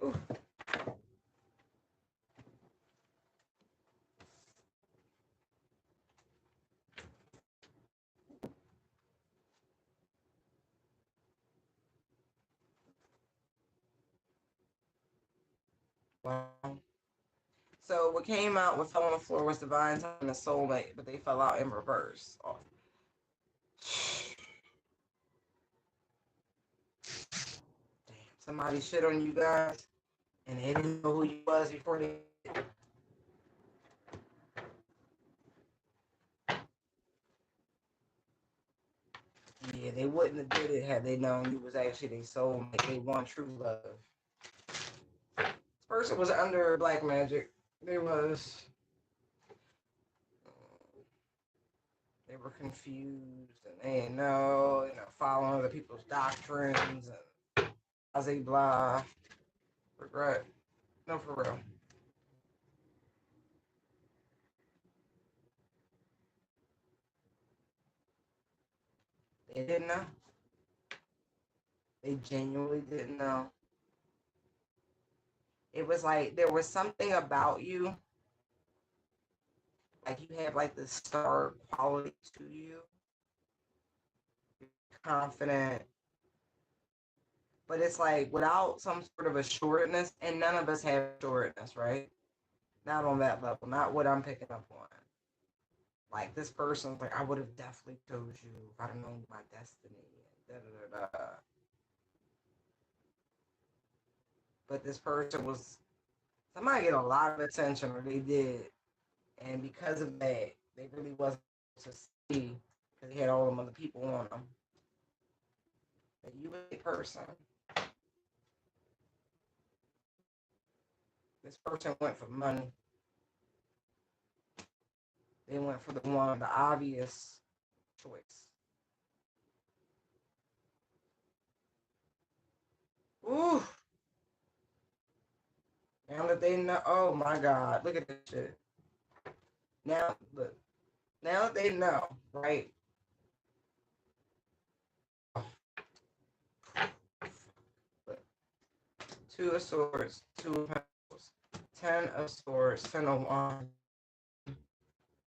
Ooh. Wow. So what came out, what fell on the floor was divine time and a soulmate, but they fell out in reverse. Oh. Damn, somebody shit on you guys, and they didn't know who you was before they. Yeah, they wouldn't have did it had they known you was actually their soulmate. They want true love. This person was under black magic. They were confused and they didn't know, following other people's doctrines and blah, blah. Regret. No, for real. They didn't know. They genuinely didn't know. It was like there was something about you, like you have like this star quality to you. You're confident, but it's like without some sort of assuredness, and none of us have assuredness, right? Not on that level, not what I'm picking up on. Like this person's like, I would have definitely chose you if I'd have known my destiny. Da, da, da, da. But this person was somebody get a lot of attention, or they did, and because of that, they really wasn't able to see because they had all them other people on them. But you a person. This person went for money. They went for the obvious choice. Ooh. Now that they know, oh my God, look at this shit. Now, look, now that they know, right? Two of Swords, Two of Pentacles, Ten of Swords, Ten of Wands,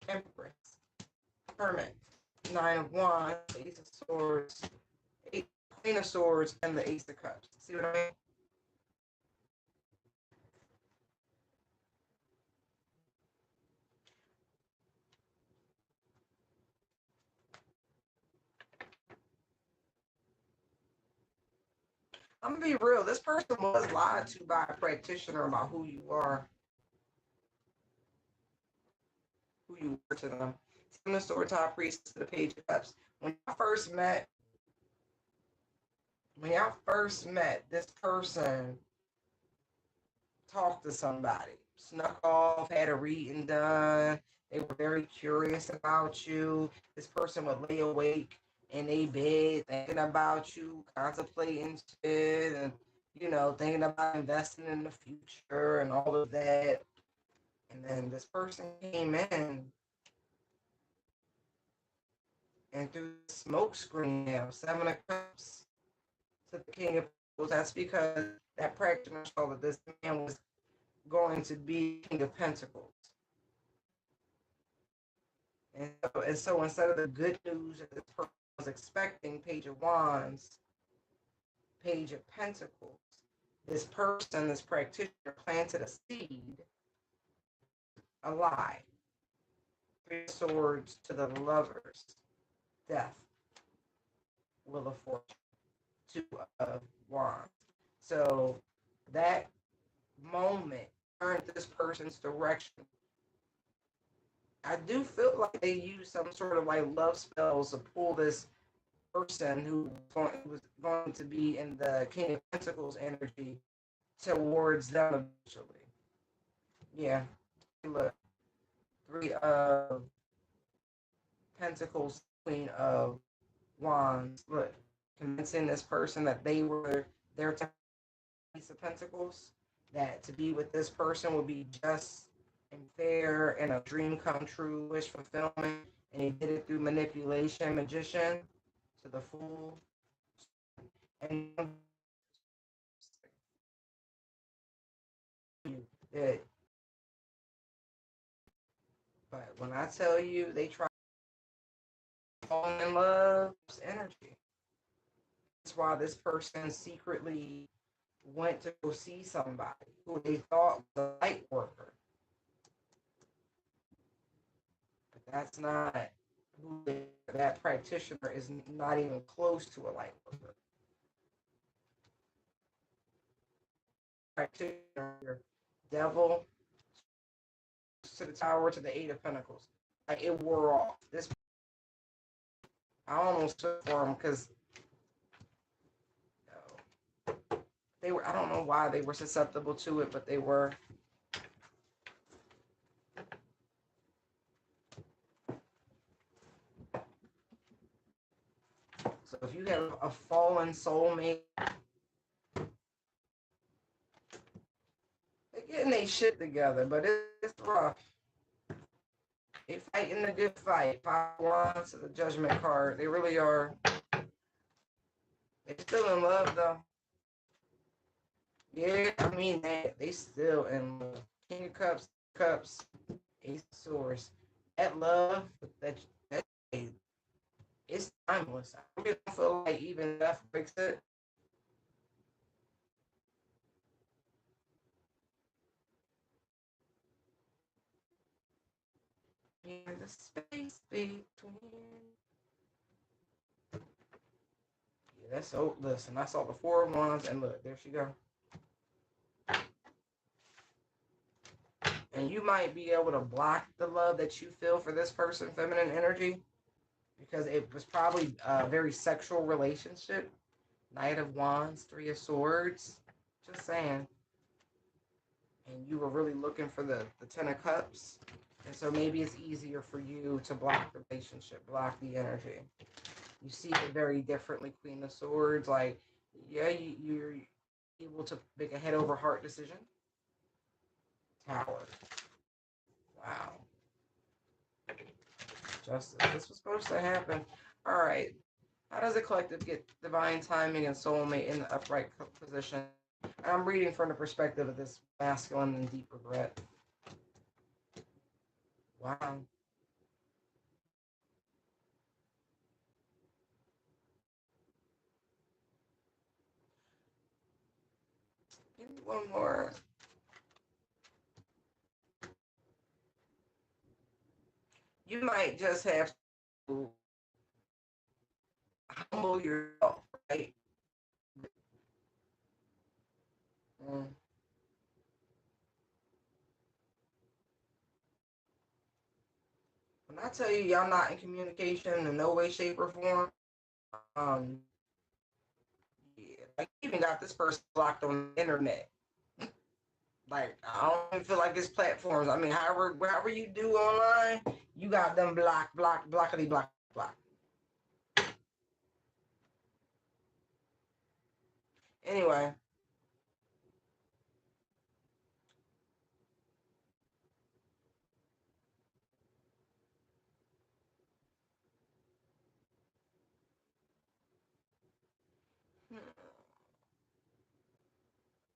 Empress, Hermit, Nine of Wands, Ace of Swords, Queen of Swords, and the Ace of Cups. See what I mean? I'm gonna be real. This person was lied to by a practitioner about who you are, who you were to them. Ten of Swords, High Priestess, to the Page of Cups. When y'all first met, this person talked to somebody, snuck off, had a reading done. They were very curious about you. This person would lay awake in a bed thinking about you, contemplating shit, and thinking about investing in the future and all of that. And then this person came in and through the smoke screen now, Seven of Cups to the King of Pentacles. That's because that practitioner saw that this man was going to be King of Pentacles. And so instead of the good news that this person was expecting, Page of Wands, Page of Pentacles, this person, this practitioner, planted a seed, a lie. Three of Swords to the Lovers, Death, Wheel of Fortune, Two of Wands. So that moment turned this person's direction. I do feel like they used some sort of like love spells to pull this person who was going to be in the King of Pentacles energy towards them eventually. Yeah, look, Three of Pentacles, Queen of Wands. Look, convincing this person that they were their Ace of Pentacles, that to be with this person would be just and fair and a dream come true, wish fulfillment, and he did it through manipulation, magician to the Fool, and that. But when I tell you they try to fall in love, it's energy. That's why this person secretly went to go see somebody who they thought was a light worker. But that's not who that practitioner is, not even close to a light worker. Practitioner, devil to the Tower to the Eight of Pentacles. Like it wore off. This I almost took for them because they were. I don't know why they were susceptible to it, but they were. So if you have a fallen soulmate, they're getting their shit together, but it's rough. They fighting the good fight. 5 Wands to the Judgment card. They really are. They're still in love though. Yeah, I mean they still in love. King of Cups, Ace of Swords. That love, that it's timeless. I really don't feel like even death breaks it. Yeah, the space between. Yeah, that's so. Listen, I saw the 4 of Wands, and look, there she go. And you might be able to block the love that you feel for this person, feminine energy, because it was probably a very sexual relationship. Knight of Wands, 3 of Swords. Just saying. And you were really looking for the 10 of Cups. And so maybe it's easier for you to block the relationship, block the energy. You see it very differently, Queen of Swords. Like, yeah, you're able to make a head over heart decision. Tower. Wow. Justice. This was supposed to happen. All right. How does the collective get divine timing and soulmate in the upright position? And I'm reading from the perspective of this masculine and deep regret. Wow. Give me one more. You might just have to humble yourself, right? Mm. When I tell you y'all not in communication in no way, shape, or form, um, yeah, like even got this person blocked on the internet. Like I don't even feel like it's platforms. I mean, however you do online, you got them blockity block. Anyway,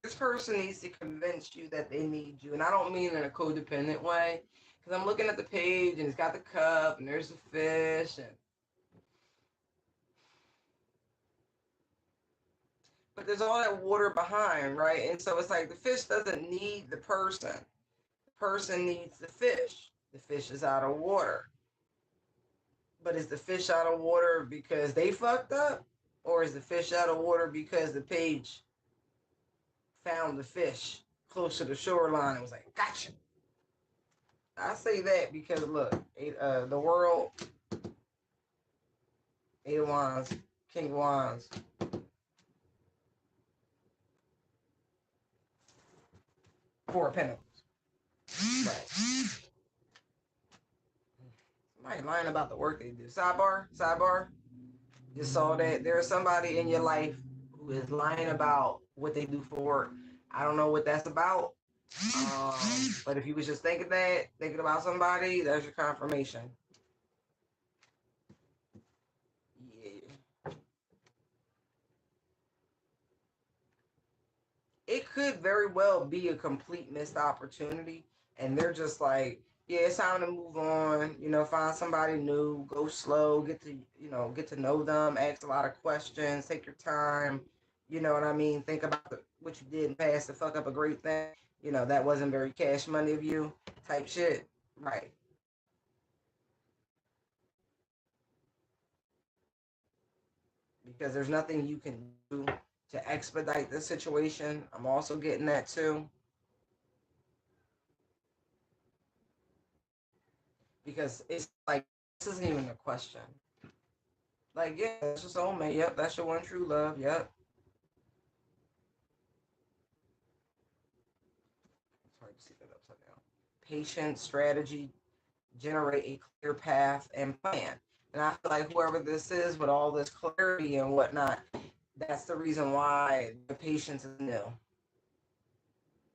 this person needs to convince you that they need you, and I don't mean in a codependent way, because I'm looking at the page and it's got the cup and there's the fish, and but there's all that water behind, right? And so it's like the fish doesn't need the person. The person needs the fish. The fish is out of water. But is the fish out of water because they fucked up? Or is the fish out of water because the page found the fish close to the shoreline and was like, gotcha? I say that because look, the world, Eight of Wands, King of Wands, Four of Pentacles. Right. Somebody lying about the work they do. Sidebar. Just saw that there's somebody in your life who is lying about what they do for work. I don't know what that's about. But if you was just thinking about somebody, there's your confirmation. Yeah. It could very well be a complete missed opportunity. And they're just like, yeah, it's time to move on, find somebody new, go slow, get to know them, ask a lot of questions, take your time, you know what I mean? Think about what you did in the past to fuck up a great thing. That wasn't very cash money of you type shit. Right. Because there's nothing you can do to expedite the situation. I'm also getting that too. Because it's like, this isn't even a question. Like, yeah, that's your soulmate. Yep, that's your one true love. Yep. It's hard to see that upside down. Patience, strategy, generate a clear path, and plan. And I feel like whoever this is with all this clarity and whatnot, that's the reason why the patience is new.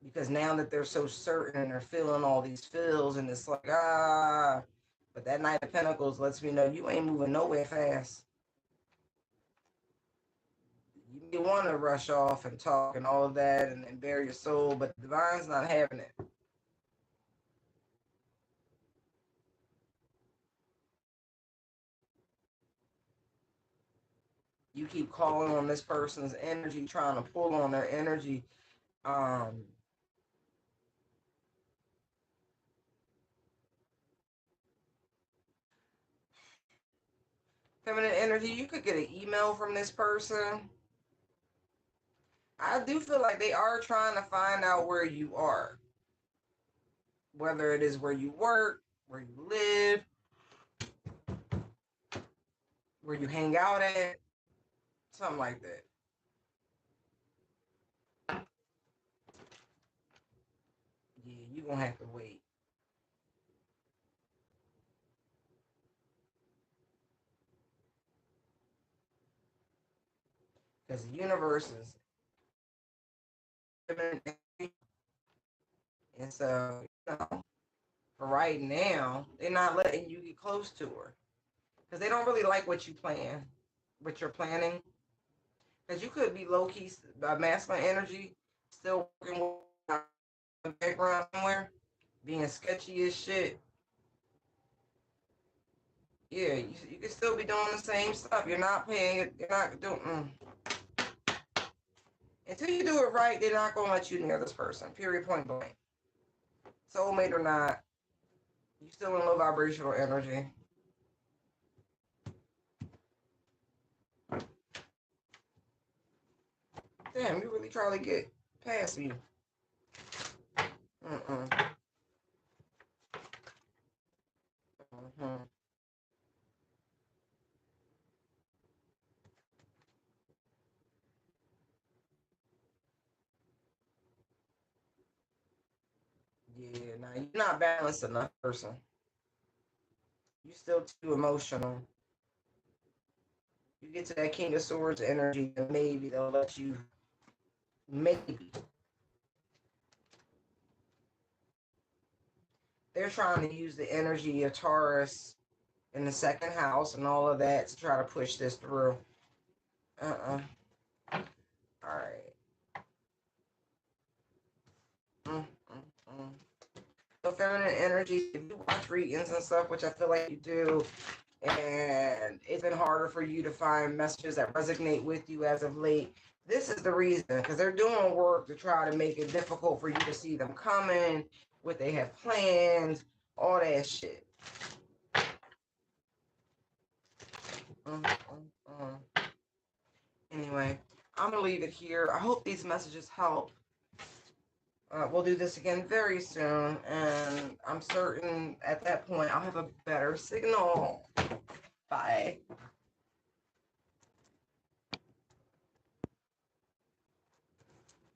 Because now that they're so certain and they're feeling all these feels, and it's like, but that Knight of Pentacles lets me know you ain't moving nowhere fast. You may want to rush off and talk and all of that and bare your soul, but the divine's not having it. You keep calling on this person's energy, trying to pull on their energy. Feminine energy, you could get an email from this person. I do feel like they are trying to find out where you are. Whether it is where you work, where you live, where you hang out at, something like that. Yeah, you're going to have to wait. Because the universe is feminine energy. And so, for right now, they're not letting you get close to her. Because they don't really like what you're planning. Because you could be low-key, masculine energy, still working with the background somewhere, being sketchy as shit. Yeah, you can still be doing the same stuff. You're not paying it. You're not doing. Until you do it right, they're not going to let you near this person. Period, point blank. Soulmate or not, you still in low vibrational energy. Damn, you really trying to get past me. Yeah, now you're not balanced enough, person. You're still too emotional. You get to that King of Swords energy, and maybe they'll let you. Maybe. They're trying to use the energy of Taurus in the second house and all of that to try to push this through. All right. So feminine energy, if you watch readings and stuff, which I feel like you do, and it's been harder for you to find messages that resonate with you as of late. This is the reason, because they're doing work to try to make it difficult for you to see them coming, what they have planned, all that shit. Anyway, I'm gonna leave it here. I hope these messages help. We'll do this again very soon, and I'm certain at that point I'll have a better signal. Bye.